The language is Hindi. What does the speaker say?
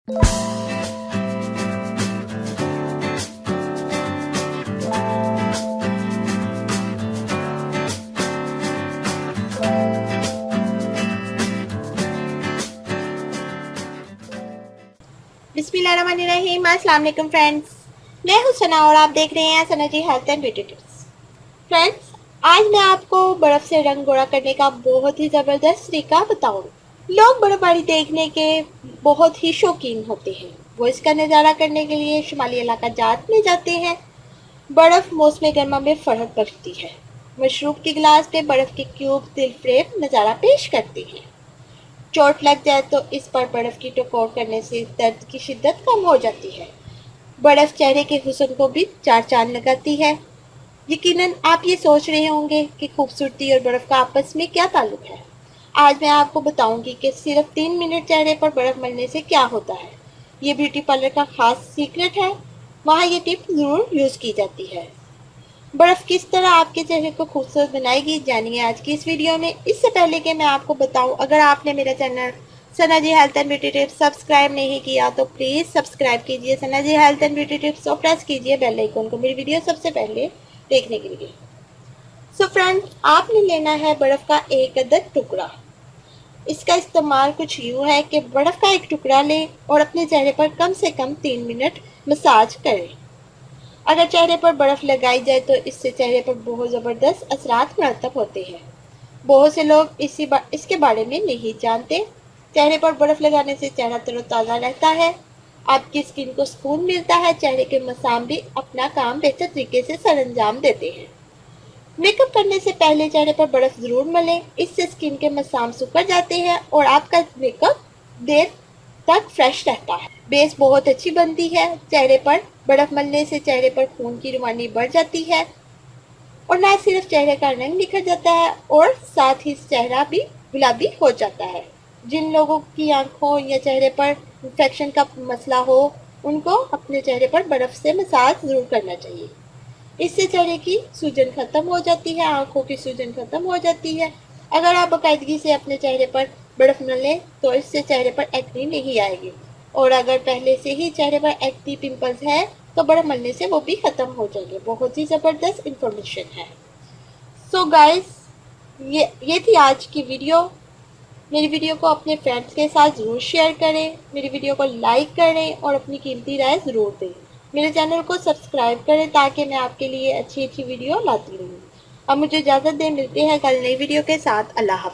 बिस्मिल्लाहिर्रहमानिर्रहीम। अस्सलाम वालेकुम फ्रेंड्स, मैं हूं सना और आप देख रहे हैं Sana ji health and beauty tips. Friends, आज मैं आपको बर्फ़ से रंग गोरा करने का बहुत ही ज़बरदस्त तरीका बताऊंगी। लोग बर्फबारी देखने के बहुत ही शौकीन होते हैं। वो इसका नज़ारा करने के लिए शुमाली इलाका जात में जाते हैं। बर्फ़ मौसम गर्मा में फर्क पड़ती है। मशरूब के गिलास पे बर्फ़ के क्यूब दिल फ्रेब नज़ारा पेश करते हैं। चोट लग जाए तो इस पर बर्फ की टकोर करने से दर्द की शिद्दत कम हो जाती है। बर्फ चेहरे के हुस्न को भी चार चांद लगाती है। यकीनन आप ये सोच रहे होंगे कि खूबसूरती और बर्फ का आपस में क्या ताल्लुक है। आज मैं आपको बताऊंगी कि सिर्फ 3 मिनट चेहरे पर बर्फ मलने से क्या होता है। ये ब्यूटी पार्लर का खास सीक्रेट है। वहाँ ये टिप ज़रूर यूज़ की जाती है। बर्फ किस तरह आपके चेहरे को खूबसूरत बनाएगी, जानिए आज की इस वीडियो में। इससे पहले कि मैं आपको बताऊं, अगर आपने मेरा channel Sana ji health and beauty tips subscribe नहीं किया तो प्लीज़ सब्सक्राइब कीजिए Sana ji health and beauty tips और प्रेस कीजिए बेल आइकन को मेरी वीडियो सबसे पहले देखने के लिए। सो फ्रेंड्स, आपने लेना है बर्फ़ का एक अदद टुकड़ा। इसका इस्तेमाल कुछ यूँ है कि बर्फ़ का एक टुकड़ा लें और अपने चेहरे पर कम से कम 3 मिनट मसाज करें। अगर चेहरे पर बर्फ लगाई जाए तो इससे चेहरे पर बहुत ज़बरदस्त असरात मरतब होते हैं। बहुत से लोग इसके बारे में नहीं जानते। चेहरे पर बर्फ लगाने से चेहरा तरोताज़ा रहता है, आपकी स्किन को सुकून मिलता है, चेहरे के मसाम भी अपना काम बेहतर तरीके से सरअंजाम देते हैं। मेकअप करने से पहले चेहरे पर बर्फ ज़रूर मलें, इससे स्किन के मसाम सुखड़ जाते हैं और आपका मेकअप देर तक फ्रेश रहता है। बेस बहुत अच्छी बनती है। चेहरे पर बर्फ मलने से चेहरे पर खून की रवानी बढ़ जाती है और न सिर्फ चेहरे का रंग निखर जाता है और साथ ही चेहरा भी गुलाबी हो जाता है। जिन लोगों की आंखों या चेहरे पर इन्फेक्शन का मसला हो, उनको अपने चेहरे पर बर्फ से मसाज ज़रूर करना चाहिए। इससे चेहरे की सूजन खत्म हो जाती है, आंखों की सूजन खत्म हो जाती है। अगर आप बाकायदगी से अपने चेहरे पर बर्फ न लें तो इससे चेहरे पर एक्ने नहीं आएगी, और अगर पहले से ही चेहरे पर एक्ने पिंपल्स है तो बर्फ मलने से वो भी ख़त्म हो जाएंगे। बहुत ही ज़बरदस्त इंफॉर्मेशन है। सो गाइस, ये थी आज की वीडियो। मेरी वीडियो को अपने फ्रेंड्स के साथ ज़रूर शेयर करें, मेरी वीडियो को लाइक करें और अपनी कीमती राय ज़रूर दें। मेरे चैनल को सब्सक्राइब करें ताकि मैं आपके लिए अच्छी अच्छी वीडियो लाती रहूँ। अब मुझे इजाज़त दें, मिलते हैं कल नई वीडियो के साथ। अल्लाह हाफ़िज़।